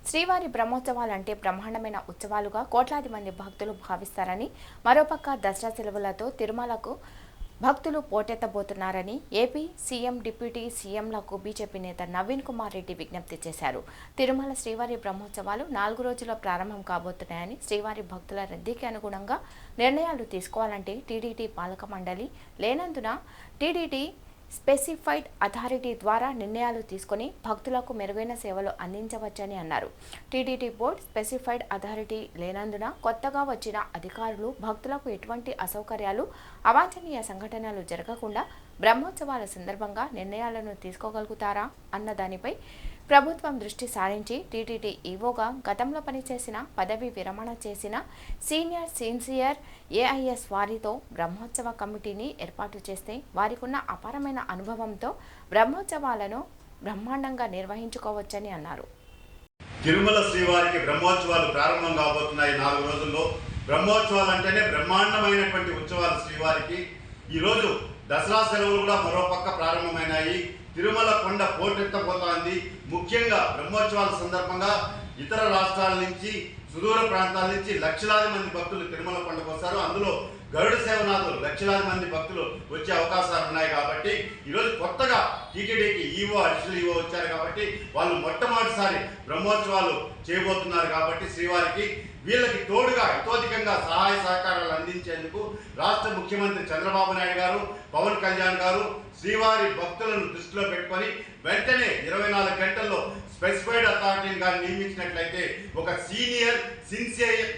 శ్రీవారి బ్రహ్మోత్సవాలంటే బ్రహ్మాండమైన ఉత్సవాలుగా కోట్లాది మంది భక్తులు భావిస్తారని, మరోపక్క దసరా సెలవులతో తిరుమలకు భక్తులు పోటెత్తబోతున్నారని ఏపీ సీఎం డిప్యూటీ సీఎంలకు బీజేపీ నేత నవీన్ కుమార్ రెడ్డి విజ్ఞప్తి చేశారు. తిరుమల శ్రీవారి బ్రహ్మోత్సవాలు 4 రోజుల్లో ప్రారంభం కాబోతున్నాయని, శ్రీవారి భక్తుల రద్దీకి అనుగుణంగా నిర్ణయాలు తీసుకోవాలంటే టీటీడీ పాలక మండలి లేనందున టీటీడీ స్పెసిఫైడ్ అథారిటీ ద్వారా నిర్ణయాలు తీసుకుని భక్తులకు మెరుగైన సేవలు అందించవచ్చని అన్నారు. టీటీడీ బోర్డు స్పెసిఫైడ్ అథారిటీ లేనందున కొత్తగా వచ్చిన అధికారులు భక్తులకు ఎటువంటి అసౌకర్యాలు, అవాంఛనీయ సంఘటనలు జరగకుండా బ్రహ్మోత్సవాల సందర్భంగా నిర్ణయాలను తీసుకోగలుగుతారా అన్న దానిపై ప్రభుత్వం దృష్టి సారించి టీటీడీ ఈవోగా గతంలో పనిచేసిన, పదవి విరమణ చేసిన సీనియర్ సిన్సియర్ ఏఐఎస్ వారితో బ్రహ్మోత్సవ కమిటీని ఏర్పాటు చేస్తే వారికున్న అపారమైన అనుభవంతో బ్రహ్మోత్సవాలను బ్రహ్మాండంగా నిర్వహించుకోవచ్చని అన్నారు. తిరుమల శ్రీవారికి బ్రహ్మోత్సవాలు ప్రారంభం కాబోతున్నాయి. 4 రోజుల్లో బ్రహ్మోత్సవాలు అంటేనే బ్రహ్మాండమైనటువంటి ఉత్సవాలు శ్రీవారికి. ఈరోజు దసరా సెలవులు కూడా మరో పక్క ప్రారంభమైనాయి. తిరుమల కొండ పోటెత్తబోతోంది. ముఖ్యంగా బ్రహ్మోత్సవాల సందర్భంగా ఇతర రాష్ట్రాల నుంచి, సుదూర ప్రాంతాల నుంచి లక్షలాది మంది భక్తులు తిరుమల కొండకు వస్తారు. అందులో గరుడ సేవనాథులు లక్షలాది మంది భక్తులు వచ్చే అవకాశాలు ఉన్నాయి. కాబట్టి ఈరోజు కొత్తగా టీటీడీకి ఈవో, అడిషనల్ ఈవో వచ్చారు కాబట్టి వాళ్ళు మొట్టమొదటిసారి బ్రహ్మోత్సవాలు చేయబోతున్నారు. కాబట్టి శ్రీవారికి వీళ్ళకి తోడుగా ఇతోధికంగా సహాయ సహకారాలు అందించేందుకు రాష్ట్ర ముఖ్యమంత్రి చంద్రబాబు నాయుడు గారు, పవన్ కళ్యాణ్ గారు శ్రీవారి భక్తులను దృష్టిలో పెట్టుకొని వెంటనే 24 గంటల్లో స్పెసిఫైడ్ అథారిటీని కానీ నియమించినట్లయితే ఒక సీనియర్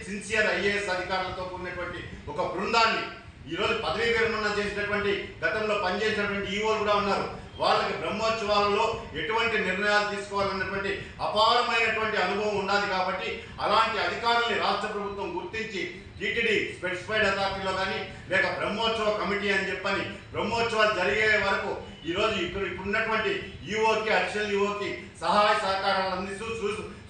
సిన్సియర్ ఐఏఎస్ అధికారులతో కూడినటువంటి ఒక బృందాన్ని, ఈరోజు పదవీ విరమణ చేసినటువంటి గతంలో పనిచేసినటువంటి ఈవోలు కూడా ఉన్నారు. వాళ్ళకి బ్రహ్మోత్సవాలలో ఎటువంటి నిర్ణయాలు తీసుకోవాలన్నటువంటి అపారమైనటువంటి అనుభవం ఉన్నది. కాబట్టి అలాంటి అధికారుల్ని రాష్ట్ర ప్రభుత్వం గుర్తించి టీటీడీ స్పెసిఫైడ్ అథారిటీలో కానీ లేక బ్రహ్మోత్సవ కమిటీ అని చెప్పని బ్రహ్మోత్సవాలు జరిగే వరకు ఈరోజు ఇప్పుడున్నటువంటి ఈఓకి, అడిషనల్ ఈఓకి సహాయ సహకారాలు అందిస్తూ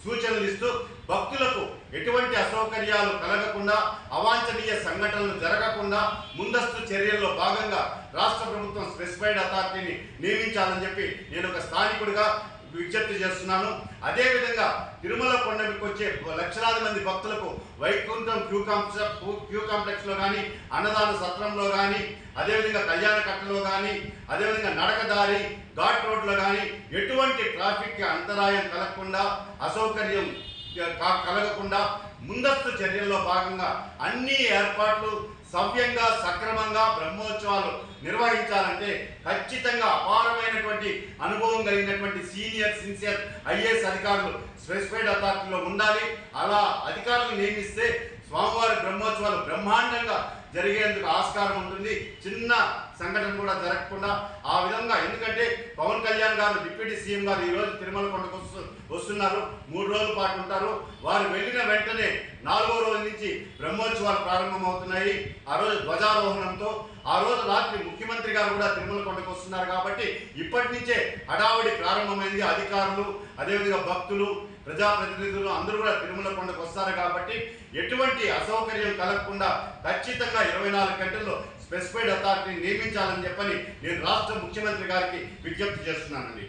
సూచనలు ఇస్తూ భక్తులకు ఎటువంటి అసౌకర్యాలు కలగకుండా, అవాంఛనీయ సంఘటనలు జరగకుండా ముందస్తు చర్యల్లో భాగంగా రాష్ట్ర ప్రభుత్వం స్పెసిఫైడ్ అథారిటీని నియమించాలని చెప్పి నేను ఒక స్థానికుడిగా విజ్ఞప్తి చేస్తున్నాను. అదేవిధంగా తిరుమల కొండకు వచ్చే లక్షలాది మంది భక్తులకు వైకుంఠం క్యూ కాంప్లెక్స్లో కానీ, అన్నదాన సత్రంలో కానీ, అదేవిధంగా కళ్యాణ కట్టలో కానీ, అదేవిధంగా నడకదారి ఘాట్ రోడ్లో కానీ ఎటువంటి ట్రాఫిక్ అంతరాయం కలగకుండా, అసౌకర్యం కలగకుండా ముందస్తు చర్యల్లో భాగంగా అన్ని ఏర్పాట్లు సవ్యంగా సక్రమంగా బ్రహ్మోత్సవాలు నిర్వహించాలంటే ఖచ్చితంగా అపారమైనటువంటి అనుభవం కలిగినటువంటి సీనియర్ సిన్సియర్ ఐఏఎస్ అధికారులు స్పెసిఫైడ్ అథారిటీలో ఉండాలి. అలా అధికారులు నియమిస్తే స్వామివారి బ్రహ్మోత్సవాలు బ్రహ్మాండంగా జరిగేందుకు ఆస్కారం ఉంటుంది. చిన్న సంఘటన కూడా జరగకుండా ఆ విధంగా, ఎందుకంటే పవన్ కళ్యాణ్ గారు, డిప్యూటీ సీఎం గారు ఈరోజు తిరుమల కొండకు వస్తున్నారు. 3 రోజుల పాటు ఉంటారు. వారు వెళ్ళిన వెంటనే 4వ రోజు నుంచి బ్రహ్మోత్సవాలు ప్రారంభమవుతున్నాయి. ఆ రోజు ధ్వజారోహణంతో, ఆ రోజు రాత్రి ముఖ్యమంత్రి గారు కూడా తిరుమల కొండకు వస్తున్నారు. కాబట్టి ఇప్పటి నుంచే హడావుడి ప్రారంభమైంది. అధికారులు, అదేవిధంగా భక్తులు, ప్రజాప్రతినిధులు అందరూ కూడా తిరుమల కొండకు వస్తారు. కాబట్టి ఎటువంటి అసౌకర్యం కలగకుండా ఖచ్చితంగా 24 గంటల్లో స్పెసిఫైడ్ అథారిటీని నియమించాలని చెప్పని నేను రాష్ట్ర ముఖ్యమంత్రి గారికి విజ్ఞప్తి చేస్తున్నానండి.